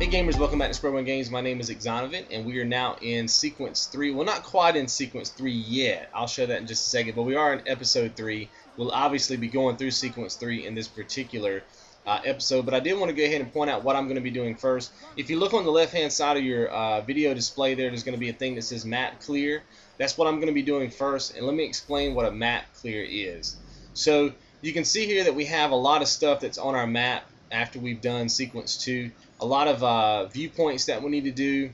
gamers, welcome back to squareonegames. My name is XONEVANT, and we are now in sequence 3. Well, not quite in sequence 3 yet. I'll show that in just a second, but we are in episode 3. We'll obviously be going through sequence 3 in this particular episode, but I did want to go ahead and point out what I'm going to be doing first. If you look on the left-hand side of your video display there's going to be a thing that says map clear. That's what I'm going to be doing first, and let me explain what a map clear is. So you can see here that we have a lot of stuff that's on our map after we've done sequence 2. A lot of viewpoints that we need to do.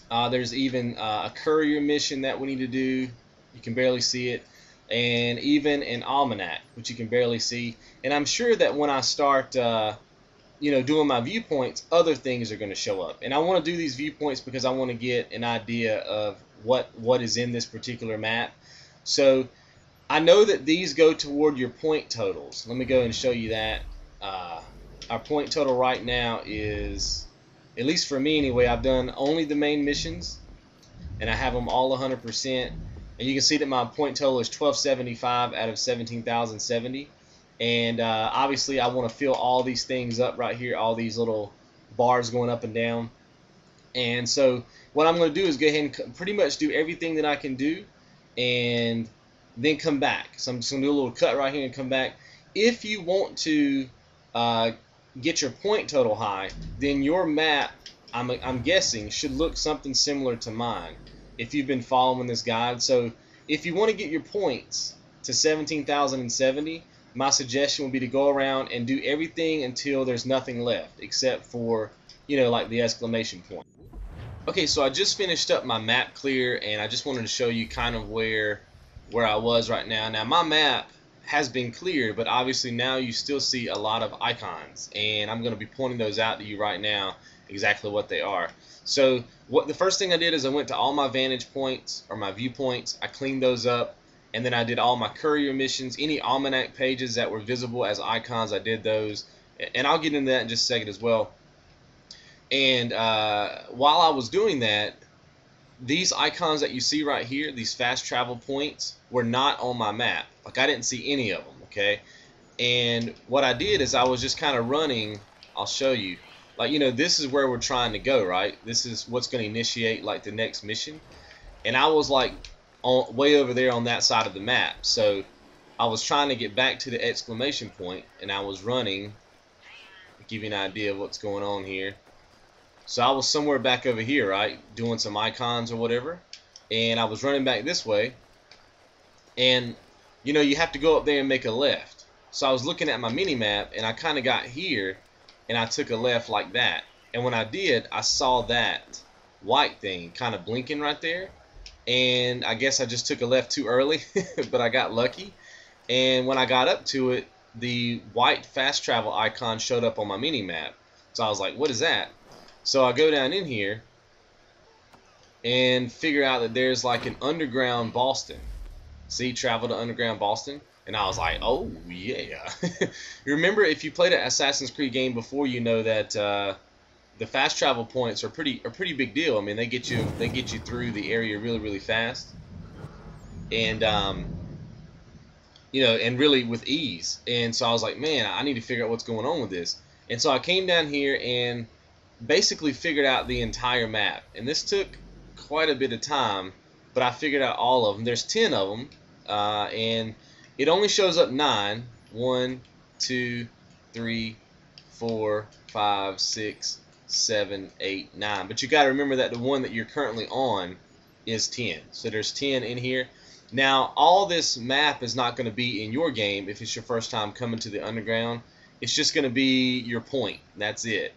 There's even a courier mission that we need to do. You can barely see it. And even an almanac, which you can barely see. And I'm sure that when I start doing my viewpoints, other things are going to show up. And I want to do these viewpoints because I want to get an idea of what is in this particular map. So I know that these go toward your point totals. Let me go and show you that. Our point total right now is, at least for me anyway, I've done only the main missions, and I have them all 100%. And you can see that my point total is 1275 out of 17,070. And obviously I want to fill all these things up right here, all these little bars going up and down. And so what I'm going to do is go ahead and pretty much do everything that I can do, and then come back. So I'm just going to do a little cut right here and come back. If you want to get your point total high, then your map, I'm guessing, should look something similar to mine if you've been following this guide. So if you want to get your points to 17,070, my suggestion would be to go around and do everything until there's nothing left except for, like the exclamation point. Okay, so I just finished up my map clear, and I just wanted to show you kind of where I was right now. Now my map has been cleared, but obviously now you still see a lot of icons, and I'm going to be pointing those out to you right now, exactly what they are. So the first thing I did is I went to all my vantage points, or my viewpoints. I cleaned those up, and then I did all my courier missions. Any almanac pages that were visible as icons, I did those, and I'll get into that in just a second as well. And while I was doing that, these icons that you see right here, these fast travel points, were not on my map. Like, I didn't see any of them, okay? And what I did is I was just kind of running. I'll show you. Like, this is where we're trying to go, right? This is what's going to initiate, like, the next mission. And I was, like, way over there on that side of the map. So I was trying to get back to the exclamation point, and I was running. To give you an idea of what's going on here. So I was somewhere back over here, right, doing some icons or whatever, and I was running back this way, and you have to go up there and make a left. So I was looking at my mini map, and I kind of got here, and I took a left like that. And when I did, I saw that white thing kind of blinking right there, and I guess I just took a left too early, but I got lucky. And when I got up to it, the white fast travel icon showed up on my mini map. So I was like, what is that? So I go down in here and figure out that there's like an Underground Boston. See, travel to Underground Boston. And I was like, oh yeah. You remember, if you played an Assassin's Creed game before, you know that the fast travel points are pretty big deal. I mean, they get you through the area really fast, and and really with ease. And so I was like, man, I need to figure out what's going on with this. And so I came down here and basically figured out the entire map, and this took quite a bit of time, but I figured out all of them. There's 10 of them, and it only shows up 9. 1, 2, 3, 4, 5, 6, 7, 8, 9. But you got to remember that the one that you're currently on is 10. So there's 10 in here. Now, all this map is not going to be in your game if it's your first time coming to the Underground. It's just going to be your point. That's it.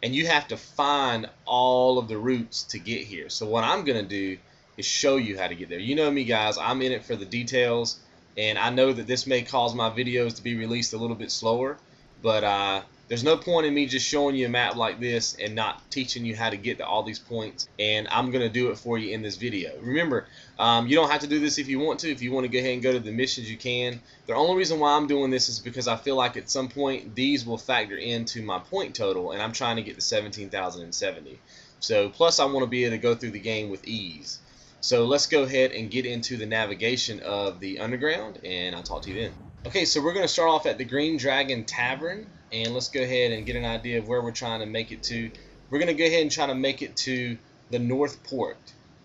And you have to find all of the routes to get here. So what I'm going to do is show you how to get there. You know me, guys. I'm in it for the details. And I know that this may cause my videos to be released a little bit slower. But there's no point in me just showing you a map like this and not teaching you how to get to all these points. And I'm going to do it for you in this video. Remember, you don't have to do this if you want to. If you want to go ahead and go to the missions, you can. The only reason why I'm doing this is because I feel like at some point these will factor into my point total, and I'm trying to get to 17,070. So plus I want to be able to go through the game with ease. So let's go ahead and get into the navigation of the Underground, and I'll talk to you then. Okay, so we're going to start off at the Green Dragon Tavern, and let's go ahead and get an idea of where we're trying to make it to. we're going to go ahead and try to make it to the north port.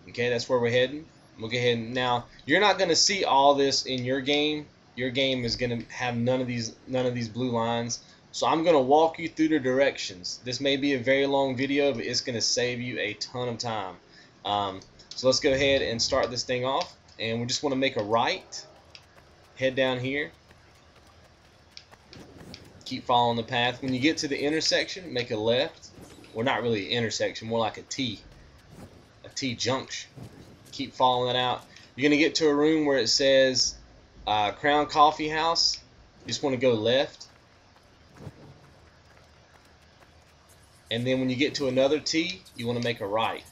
Okay, that's where we're heading. We'll go ahead and now you're not going to see all this in your game. Your game is going to have none of these blue lines. So I'm going to walk you through the directions. This may be a very long video, but it's going to save you a ton of time. So let's go ahead and start this thing off. And we just want to make a right. Head down here. Keep following the path. When you get to the intersection, make a left. Well, not really an intersection, more like a T junction. Keep following that out. You're going to get to a room where it says Crown Coffee House. You just want to go left. And then when you get to another T, you want to make a right.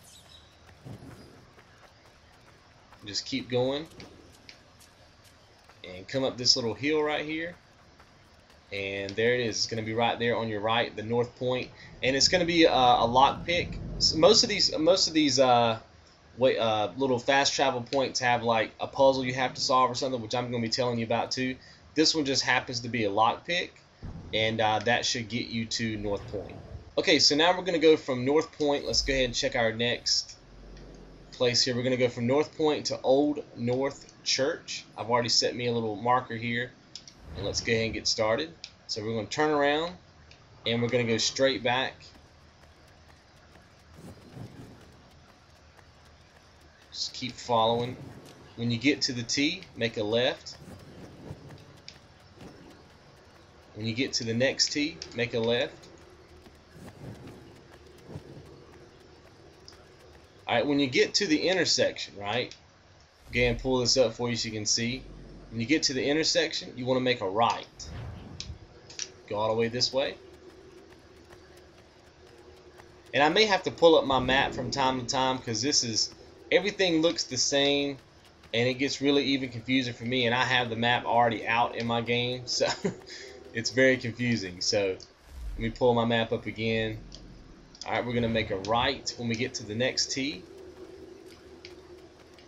Just keep going. And come up this little hill right here. And there it is. It's going to be right there on your right, the north point. And it's going to be a lockpick. So most of these little fast travel points have like a puzzle you have to solve or something, which I'm going to be telling you about too. This one just happens to be a lockpick, and that should get you to North Point. Okay, so now we're going to go from North Point. Let's go ahead and check our next place here. We're going to go from North Point to Old North Church. I've already set me a little marker here, and let's go ahead and get started. So we're going to turn around, and we're going to go straight back. Just keep following. When you get to the T, make a left. When you get to the next T, make a left. Alright, when you get to the intersection, right? Again, pull this up for you so you can see. When you get to the intersection, you want to make a right. Go all the way this way. And I may have to pull up my map from time to time because everything looks the same and it gets really even confusing for me, and I have the map already out in my game, so it's very confusing. So let me pull my map up again. Alright, we're going to make a right when we get to the next T.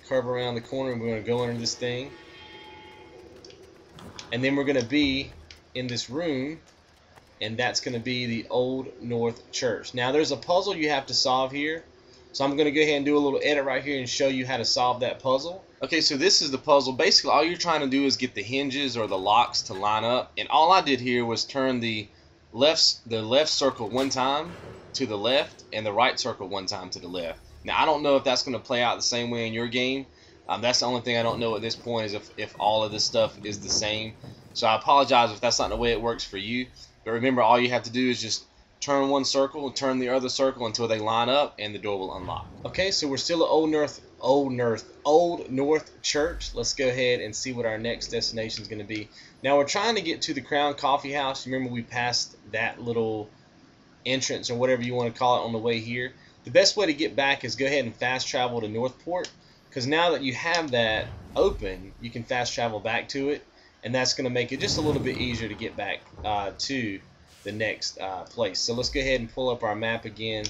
Curve around the corner and we're going to go under this thing. And then we're going to be in this room, and that's going to be the Old North Church. Now there's a puzzle you have to solve here. So I'm going to go ahead and do a little edit right here and show you how to solve that puzzle. Okay, so this is the puzzle. Basically, all you're trying to do is get the hinges or the locks to line up. And all I did here was turn the left circle one time to the left and the right circle one time to the left. Now, I don't know if that's going to play out the same way in your game. That's the only thing I don't know at this point, is if all of this stuff is the same. So I apologize if that's not the way it works for you. But remember, all you have to do is just turn one circle and turn the other circle until they line up, and the door will unlock. Okay, so we're still at Old North Church. Let's go ahead and see what our next destination is going to be. Now we're trying to get to the Crown Coffee House. Remember, we passed that little entrance or whatever you want to call it on the way here. The best way to get back is go ahead and fast travel to Northport, because now that you have that open, you can fast travel back to it, and that's going to make it just a little bit easier to get back to the next place. So let's go ahead and pull up our map again.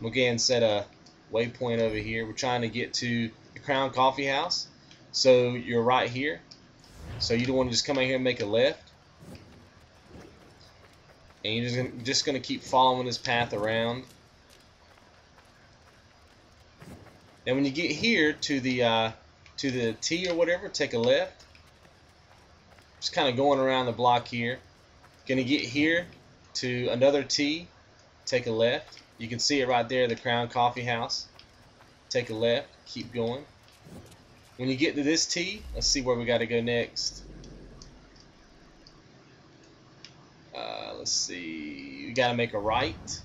We'll go ahead and set a waypoint over here. We're trying to get to the Crown Coffee House. So you're right here. So you don't want to just come out here and make a left. And you're just going to keep following this path around. Now when you get here to the T or whatever, take a left. Just kind of going around the block here. Going to get here to another T, take a left. You can see it right there, the Crown Coffee House. Take a left, keep going. When you get to this T, let's see where we got to go next. Let's see, you got to make a right.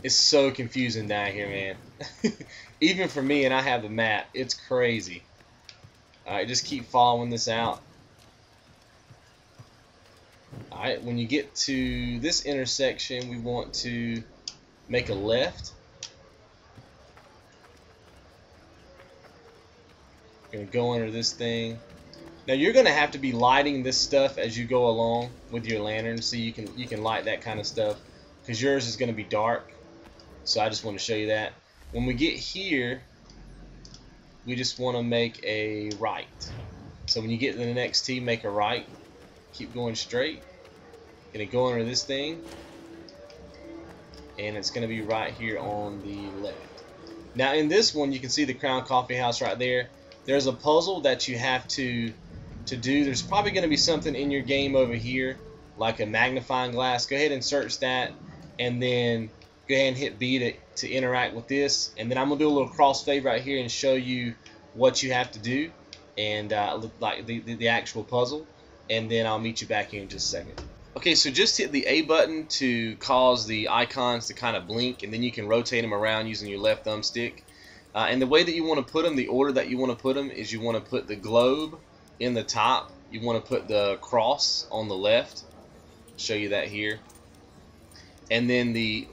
It's so confusing down here, man. Even for me, and I have the map, it's crazy. Alright, just keep following this out. Alright, when you get to this intersection, we want to make a left. Gonna go under this thing. Now you're gonna have to be lighting this stuff as you go along with your lantern, so you can light that kind of stuff, because yours is gonna be dark. So I just want to show you that. When we get here, we just want to make a right. So when you get to the next T, make a right. Keep going straight. Gonna go under this thing, and it's gonna be right here on the left. Now in this one, you can see the Crown Coffee House right there. There's a puzzle that you have to do. There's probably gonna be something in your game over here, like a magnifying glass. Go ahead and search that, and then go ahead and hit B to interact with this. And then I'm gonna do a little crossfade right here and show you what you have to do, and like the actual puzzle. And then I'll meet you back here in just a second. Okay, so just hit the A button to cause the icons to kind of blink, and then you can rotate them around using your left thumbstick. And the way that you want to put them, the order that you want to put them, is you want to put the globe in the top. You want to put the cross on the left. I'll show you that here. And then the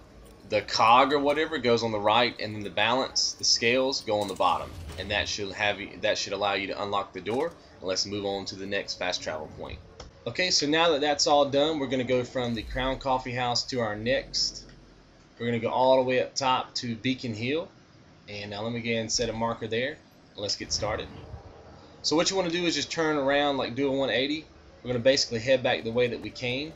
cog or whatever goes on the right, and then the balance, the scales, go on the bottom. And that should allow you to unlock the door. And let's move on to the next fast travel point. Okay, so now that that's all done, we're going to go from the Crown Coffee House to our next. We're going to go all the way up top to Beacon Hill. And now let me go ahead and set a marker there. And let's get started. So what you want to do is just turn around, like do a 180. We're going to basically head back the way that we came.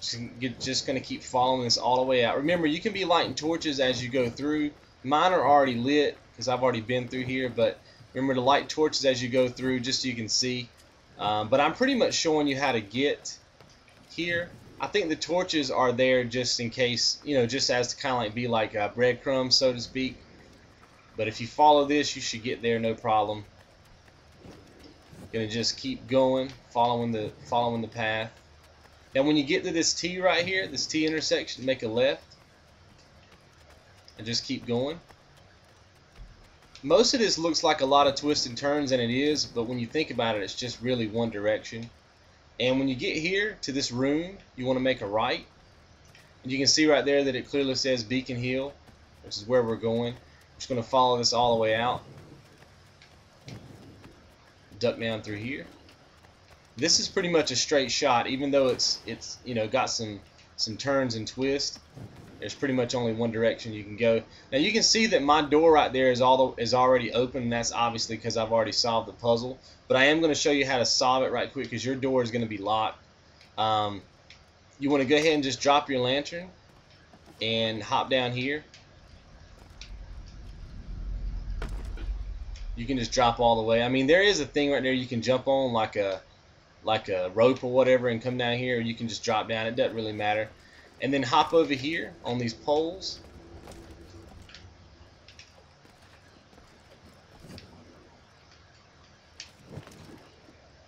Just going to keep following this all the way out. Remember, you can be lighting torches as you go through. Mine are already lit because I've already been through here. But remember to light torches as you go through, just so you can see. But I'm pretty much showing you how to get here. I think the torches are there just in case, you know, just as to kind of like be like breadcrumbs, so to speak. But if you follow this, you should get there no problem. Gonna just keep going, following the path. Now when you get to this T right here, this T intersection, make a left and just keep going. Most of this looks like a lot of twists and turns, and it is, but when you think about it, it's just really one direction. And when you get here to this room, you want to make a right. And you can see right there that it clearly says Beacon Hill, which is where we're going. I'm just going to follow this all the way out. Duck down through here. This is pretty much a straight shot, even though it's you know, got some turns and twists. There's pretty much only one direction you can go. Now you can see that my door right there is already open, and that's obviously because I've already solved the puzzle. But I am going to show you how to solve it right quick, because your door is going to be locked. You want to go ahead and just drop your lantern and hop down here. You can just drop all the way. I mean, there is a thing right there you can jump on, like a rope or whatever, and come down here. Or you can just drop down. It doesn't really matter. And then hop over here on these poles.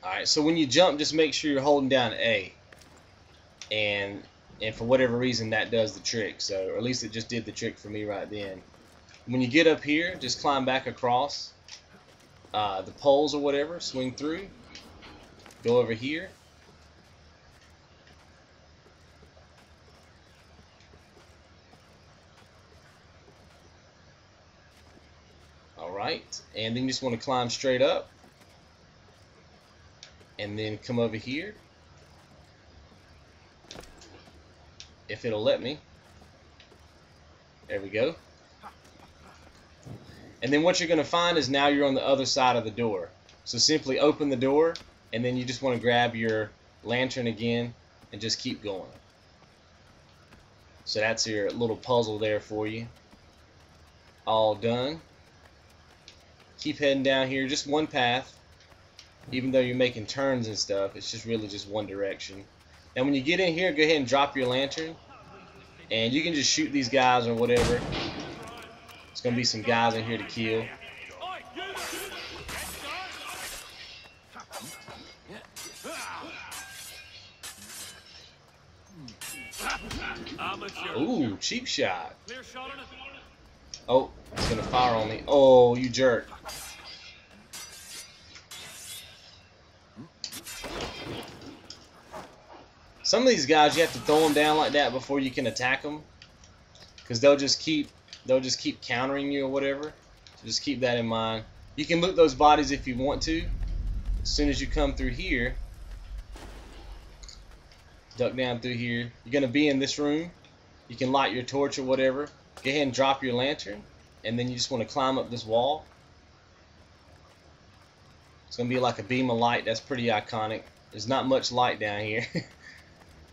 Alright, so when you jump, just make sure you're holding down A. And for whatever reason, that does the trick. So, or at least it just did the trick for me right then. When you get up here, just climb back across the poles or whatever. Swing through. Go over here. Alright, and then you just want to climb straight up, and then come over here, if it'll let me. There we go. And then what you're going to find is now you're on the other side of the door. So simply open the door, and then you just want to grab your lantern again and just keep going. So that's your little puzzle there for you. All done. Keep heading down here, just one path. Even though you're making turns and stuff, it's just really just one direction. And when you get in here, go ahead and drop your lantern, and you can just shoot these guys or whatever. There's gonna be some guys in here to kill. Ooh, cheap shot. Oh, he's gonna fire on me. Oh, you jerk. Some of these guys, you have to throw them down like that before you can attack them, because they'll just keep countering you or whatever. So just keep that in mind. You can loot those bodies if you want to. As soon as you come through here, duck down through here. You're gonna be in this room. You can light your torch or whatever. Go ahead and drop your lantern, and then you just want to climb up this wall. It's gonna be like a beam of light. That's pretty iconic. There's not much light down here.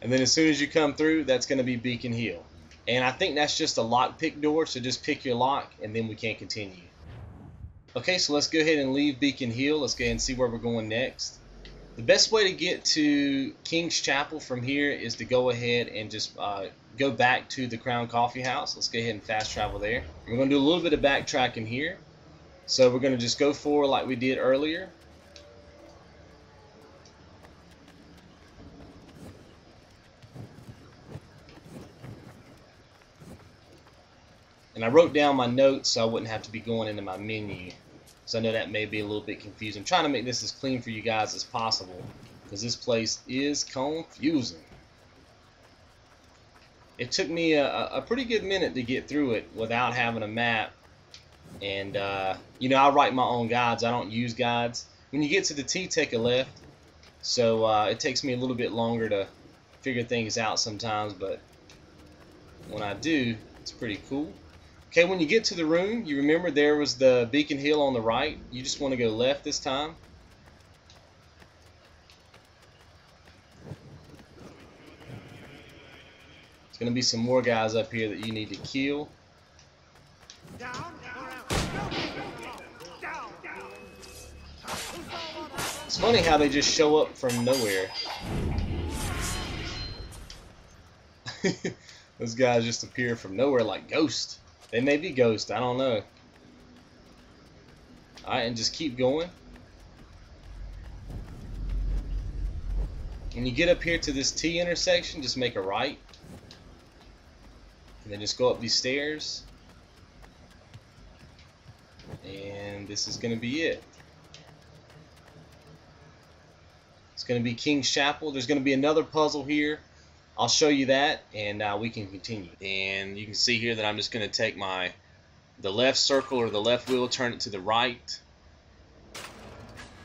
And then as soon as you come through, that's going to be Beacon Hill. And I think that's just a lockpick door, so just pick your lock, and then we can continue. Okay, so let's go ahead and leave Beacon Hill. Let's go ahead and see where we're going next. The best way to get to King's Chapel from here is to go ahead and just go back to the Crown Coffee House. Let's go ahead and fast travel there. We're going to do a little bit of backtracking here. So we're going to just go forward like we did earlier. And I wrote down my notes so I wouldn't have to be going into my menu. So I know that may be a little bit confusing. I'm trying to make this as clean for you guys as possible, because this place is confusing. It took me a pretty good minute to get through it without having a map. And, you know, I write my own guides. I don't use guides. When you get to the T, take a left. So it takes me a little bit longer to figure things out sometimes, but when I do, it's pretty cool. Okay, when you get to the room, you remember there was the Beacon Hill on the right. You just want to go left this time. There's going to be some more guys up here that you need to kill. It's funny how they just show up from nowhere. Those guys just appear from nowhere like ghosts. They may be ghosts, I don't know. Alright, and just keep going. When you get up here to this T intersection, just make a right. And then just go up these stairs. And this is going to be it. It's going to be King's Chapel. There's going to be another puzzle here. I'll show you that, and we can continue. And you can see here that I'm just going to take the left circle or the left wheel, turn it to the right,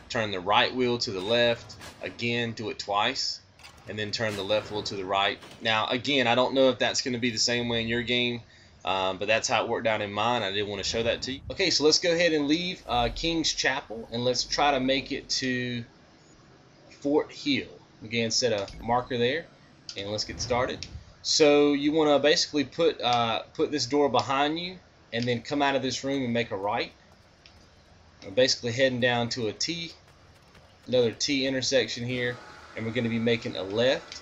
turn the right wheel to the left, again do it twice, and then turn the left wheel to the right. Now again, I don't know if that's going to be the same way in your game, but that's how it worked out in mine. I did want to show that to you. Okay, so let's go ahead and leave King's Chapel, and let's try to make it to Fort Hill. Again, set a marker there. And let's get started. So you want to basically put this door behind you, and then come out of this room and make a right. We're basically heading down to another T intersection here, and we're going to be making a left.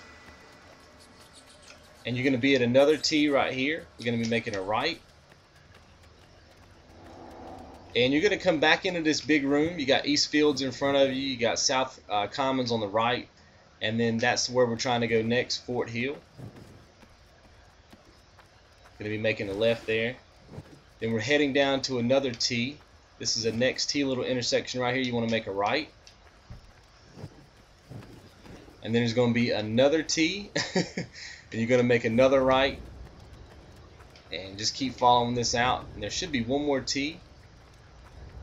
And you're going to be at another T right here. We're going to be making a right. And you're going to come back into this big room. You got East Fields in front of you. You got South Commons on the right. And then that's where we're trying to go next, Fort Hill. Going to be making a left there. Then we're heading down to another T. This is the next T little intersection right here. You want to make a right. And then there's going to be another T. And you're going to make another right. And just keep following this out. And there should be one more T.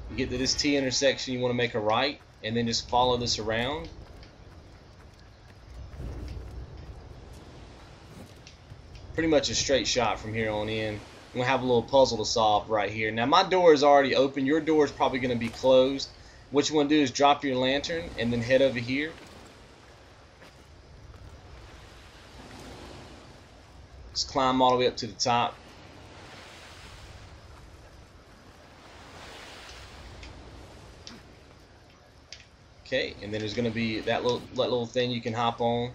You get to this T intersection, you want to make a right. And then just follow this around. Pretty much a straight shot from here on in. I'm going to have a little puzzle to solve right here. Now my door is already open. Your door is probably going to be closed. What you want to do is drop your lantern and then head over here. Just climb all the way up to the top. Okay, and then there's going to be that little thing you can hop on.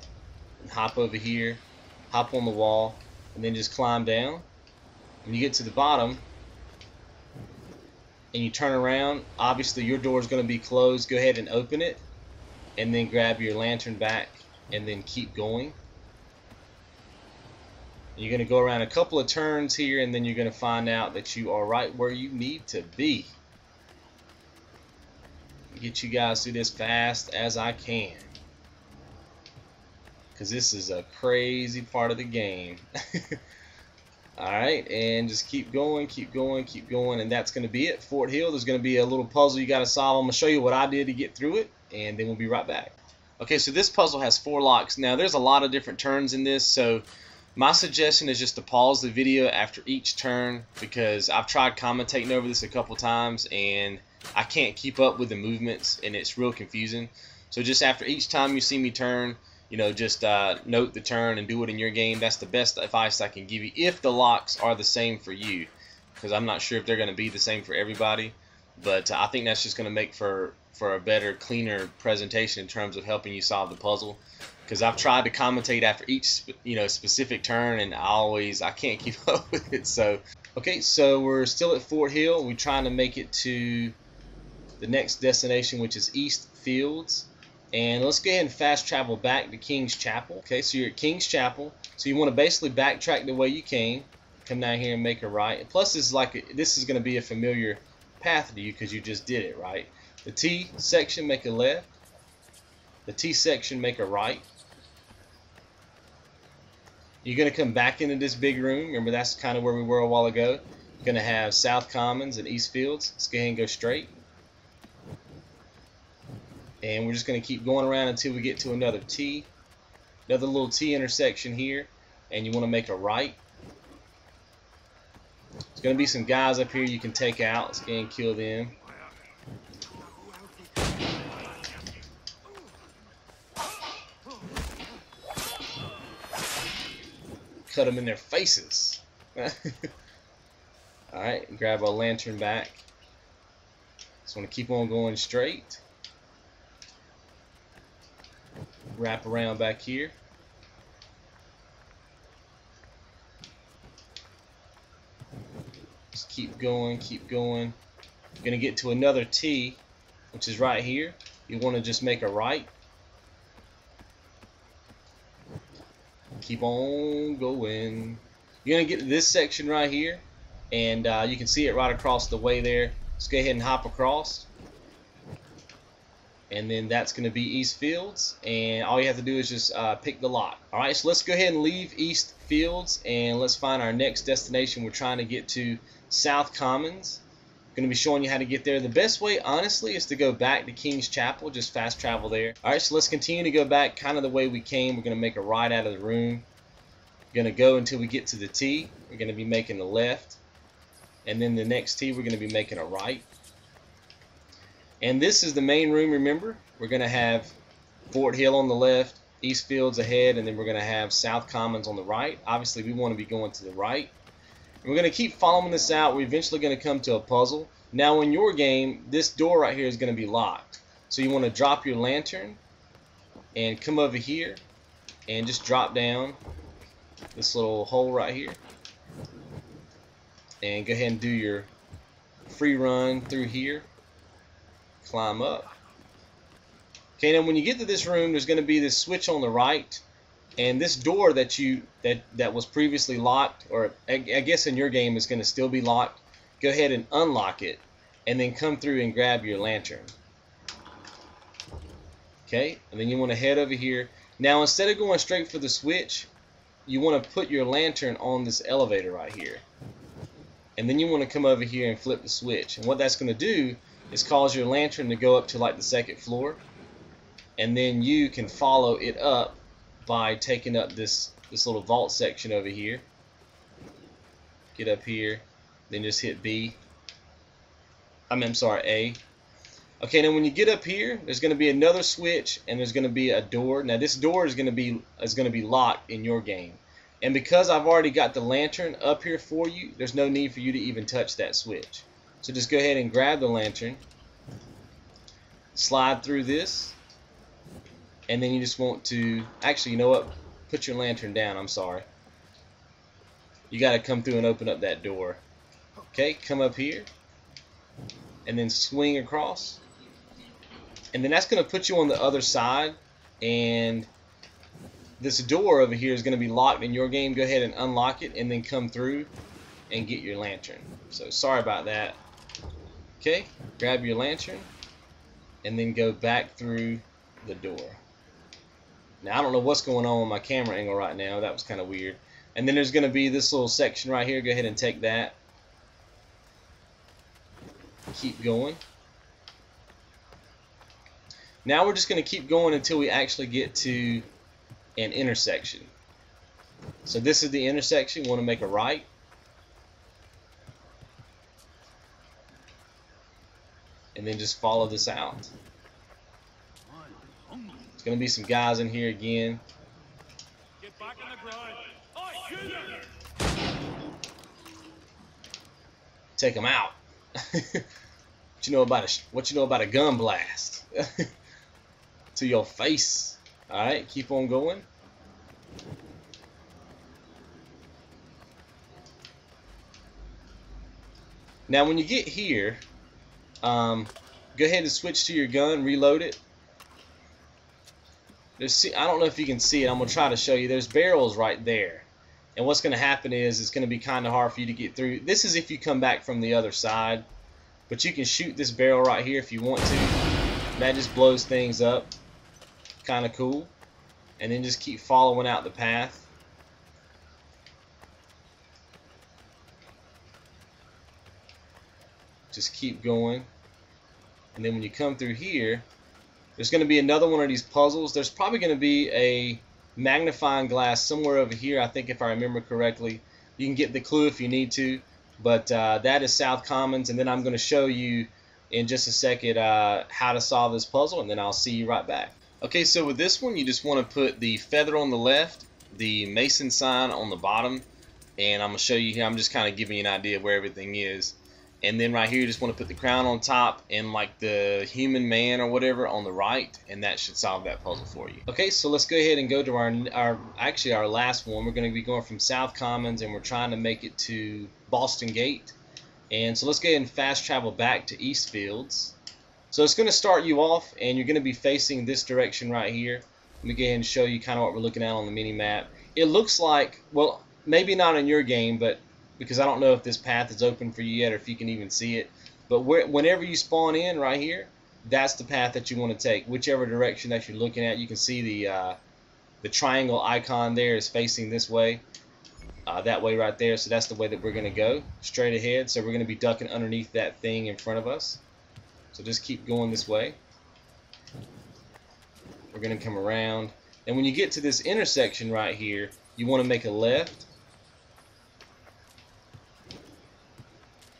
And hop over here. Hop on the wall. And then just climb down. When you get to the bottom and you turn around, obviously your door is going to be closed. Go ahead and open it, and then grab your lantern back and then keep going. You're going to go around a couple of turns here, and then you're going to find out that you are right where you need to be. Get you guys through this fast as I can, because this is a crazy part of the game. Alright, and just keep going, keep going, keep going, and that's going to be it. Fort Hill, there's going to be a little puzzle you got to solve. I'm going to show you what I did to get through it, and then we'll be right back. Okay, so this puzzle has 4 locks. Now, there's a lot of different turns in this, so my suggestion is just to pause the video after each turn, because I've tried commentating over this a couple times, and I can't keep up with the movements, and it's real confusing. So just after each time you see me turn, you know, just note the turn and do it in your game. That's the best advice I can give you if the locks are the same for you, because I'm not sure if they're going to be the same for everybody. But I think that's just going to make for a better, cleaner presentation in terms of helping you solve the puzzle. Because I've tried to commentate after each, you know, specific turn, and I can't keep up with it. So, okay, so we're still at Fort Hill. We're trying to make it to the next destination, which is East Fields. And let's go ahead and fast travel back to King's Chapel. Okay, so you're at King's Chapel. So you want to basically backtrack the way you came. Come down here and make a right. And plus, this is going to be a familiar path to you because you just did it, right? The T section, make a left. The T section, make a right. You're going to come back into this big room. Remember, that's kind of where we were a while ago. You're going to have South Commons and East Fields. Let's go ahead and go straight. And we're just going to keep going around until we get to another T. Another little T intersection here. And you want to make a right. There's going to be some guys up here you can take out. Let's go ahead and kill them. Cut them in their faces. Alright, grab our lantern back. Just want to keep on going straight. Wrap around back here. Just keep going, keep going. You're going to get to another T, which is right here. You want to just make a right. Keep on going. You're going to get to this section right here, and you can see it right across the way there. Let's go ahead and hop across. And then that's going to be East Fields, and all you have to do is just pick the lock. Alright, so let's go ahead and leave East Fields, and let's find our next destination. We're trying to get to South Commons. Going to be showing you how to get there. The best way, honestly, is to go back to King's Chapel. Just fast travel there. Alright, so let's continue to go back kind of the way we came. We're going to make a right out of the room. We're going to go until we get to the T. We're going to be making a left. And then the next T, we're going to be making a right. And this is the main room, remember. We're going to have Fort Hill on the left, East Fields ahead, and then we're going to have South Commons on the right. Obviously, we want to be going to the right. We're going to keep following this out. We're eventually going to come to a puzzle. Now in your game, this door right here is going to be locked. So you want to drop your lantern and come over here and just drop down this little hole right here. And go ahead and do your free run through here. Climb up. Okay, now when you get to this room, there's going to be this switch on the right. And this door that was previously locked, or I guess in your game is going to still be locked, go ahead and unlock it, and then come through and grab your lantern. Okay, and then you want to head over here. Now instead of going straight for the switch, you want to put your lantern on this elevator right here. And then you want to come over here and flip the switch. And what that's going to do is cause your lantern to go up to like the second floor. And then you can follow it up by taking up this little vault section over here. Get up here, then just hit B. I'm sorry, A. Okay, now when you get up here, there's going to be another switch, and there's going to be a door. Now this door is going to be locked in your game, and because I've already got the lantern up here for you, there's no need for you to even touch that switch. So just go ahead and grab the lantern, slide through this. And then you just want to, actually, you know what? Put your lantern down, I'm sorry. You got to come through and open up that door. Okay, come up here. And then swing across. And then that's going to put you on the other side. And this door over here is going to be locked in your game. Go ahead and unlock it and then come through and get your lantern. So sorry about that. Okay, grab your lantern and then go back through the door. Now, I don't know what's going on with my camera angle right now. That was kind of weird. And then there's going to be this little section right here. Go ahead and take that. Keep going. Now we're just going to keep going until we actually get to an intersection. So this is the intersection. We want to make a right. And then just follow this out. There's going to be some guys in here again. Get back in the grind. I shoot him. Take them out. What you know about a gun blast? To your face. All right, keep on going. Now, when you get here, go ahead and switch to your gun, reload it. I don't know if you can see it. I'm gonna try to show you. There's barrels right there, and what's gonna happen is it's gonna be kind of hard for you to get through. This is if you come back from the other side, but you can shoot this barrel right here if you want to. That just blows things up. Kind of cool. And then just keep following out the path. Just keep going. And then when you come through here, there's going to be another one of these puzzles. There's probably going to be a magnifying glass somewhere over here, I think, if I remember correctly. You can get the clue if you need to. But that is South Commons. And then I'm going to show you in just a second how to solve this puzzle. And then I'll see you right back. Okay, so with this one, you just want to put the feather on the left, the Mason sign on the bottom, and I'm going to show you here. I'm just kind of giving you an idea of where everything is. And then right here, you just want to put the crown on top and like the human man or whatever on the right, and that should solve that puzzle for you. Okay, so let's go ahead and go to our last one. We're going to be going from South Commons, and we're trying to make it to Boston Gate. And so let's go ahead and fast travel back to Eastfields. So it's going to start you off, and you're going to be facing this direction right here. Let me go ahead and show you kind of what we're looking at on the mini map. It looks like, well, maybe not in your game, but because I don't know if this path is open for you yet or if you can even see it. But whenever you spawn in right here, that's the path that you want to take. Whichever direction that you're looking at, you can see the triangle icon there is facing this way. That way right there. So that's the way that we're going to go, straight ahead. So we're going to be ducking underneath that thing in front of us. So just keep going this way. We're going to come around. And when you get to this intersection right here, you want to make a left.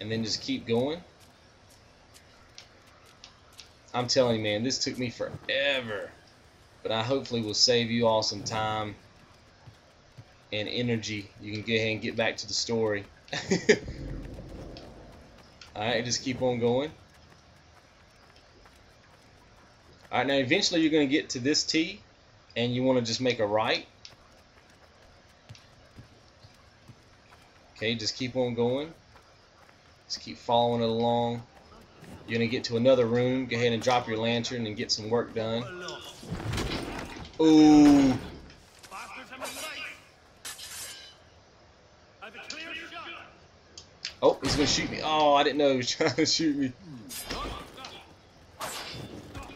And then just keep going. I'm telling you, man, this took me forever. But I hopefully will save you all some time and energy. You can go ahead and get back to the story. Alright, just keep on going. Alright, now eventually you're going to get to this T, and you want to just make a right. Okay, just keep on going. Just keep following it along. You're going to get to another room. Go ahead and drop your lantern and get some work done. Ooh. Oh, he's going to shoot me. Oh, I didn't know he was trying to shoot me.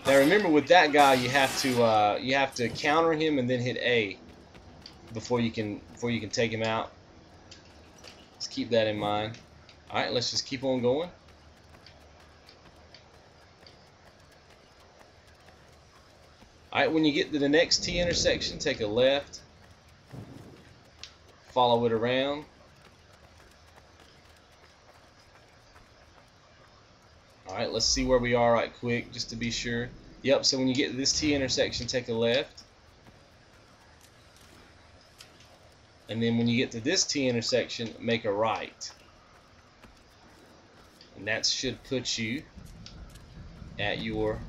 Now remember, with that guy, you have to counter him and then hit A before you can take him out. Let's keep that in mind. All right, let's just keep on going. All right, when you get to the next T intersection, take a left. Follow it around. Alright, let's see where we are right quick, just to be sure. Yep, so when you get to this T intersection, take a left. And then when you get to this T intersection, make a right. And that should put you at your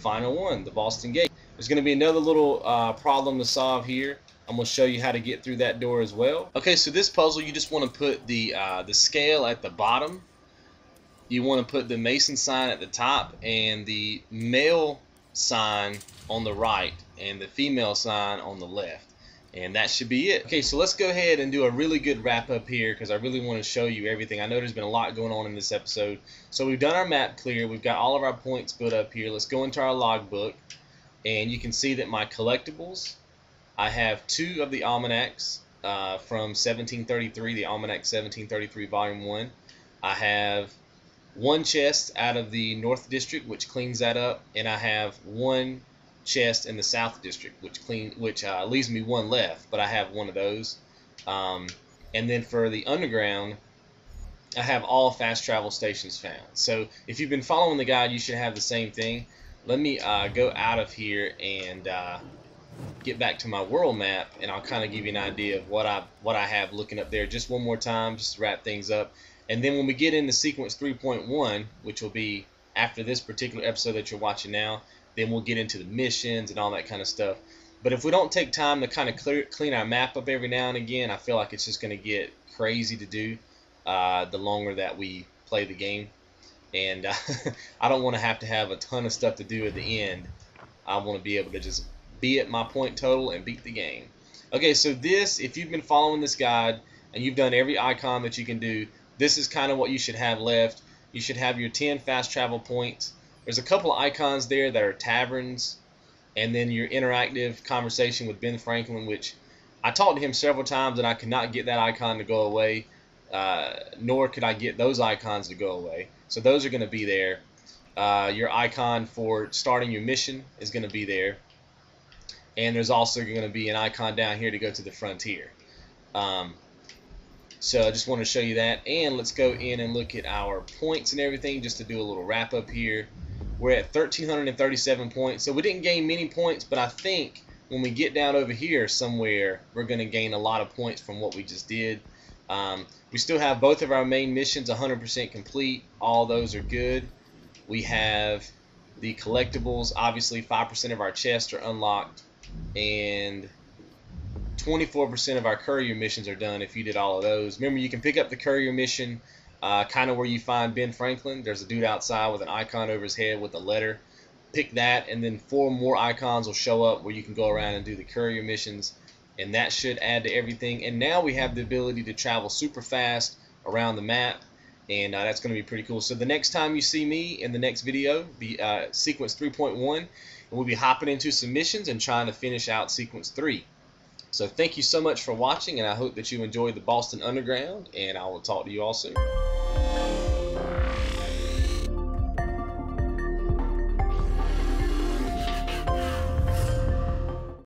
final one, the Boston Gate. There's going to be another little problem to solve here. I'm going to show you how to get through that door as well. Okay, so this puzzle, you just want to put the scale at the bottom. You want to put the Mason sign at the top and the male sign on the right and the female sign on the left. And that should be it. Okay, so let's go ahead and do a really good wrap up here because I really want to show you everything. I know there's been a lot going on in this episode. So we've done our map clear. We've got all of our points built up here. Let's go into our logbook. And you can see that my collectibles, I have 2 of the almanacs from 1733, the Almanac 1733 Volume 1. I have 1 chest out of the North District, which cleans that up, and I have 1 chest in the South District, which leaves me 1 left, but I have 1 of those. And then for the Underground, I have all fast travel stations found. So if you've been following the guide, you should have the same thing. let me go out of here and get back to my world map, and I'll kind of give you an idea of what I have looking up there just one more time, just to wrap things up. And then when we get into sequence 3.1, which will be after this particular episode that you're watching now, then we'll get into the missions and all that kind of stuff. But if we don't take time to kind of clean our map up every now and again, I feel like it's just going to get crazy to do the longer that we play the game. And I don't want to have a ton of stuff to do at the end. I want to be able to just be at my point total and beat the game. Okay, so this, if you've been following this guide and you've done every icon that you can do, this is kind of what you should have left. You should have your 10 fast travel points. There's a couple of icons there that are taverns, and then your interactive conversation with Ben Franklin, which I talked to him several times and I could not get that icon to go away, nor could I get those icons to go away. So those are going to be there. Your icon for starting your mission is going to be there. And there's also going to be an icon down here to go to the frontier. So I just want to show you that. And let's go in and look at our points and everything just to do a little wrap up here. We're at 1,337 points. So we didn't gain many points, but I think when we get down over here somewhere, we're going to gain a lot of points from what we just did. We still have both of our main missions 100% complete. All those are good. We have the collectibles. Obviously, 5% of our chests are unlocked, and 24% of our courier missions are done if you did all of those. Remember, you can pick up the courier mission kind of where you find Ben Franklin. There's a dude outside with an icon over his head with a letter. Pick that, and then 4 more icons will show up where you can go around and do the courier missions. And that should add to everything. And now we have the ability to travel super fast around the map, and that's going to be pretty cool. So the next time you see me in the next video, the sequence 3.1, we'll be hopping into some missions and trying to finish out sequence 3. So thank you so much for watching, and I hope that you enjoyed the Boston Underground, and I will talk to you all soon.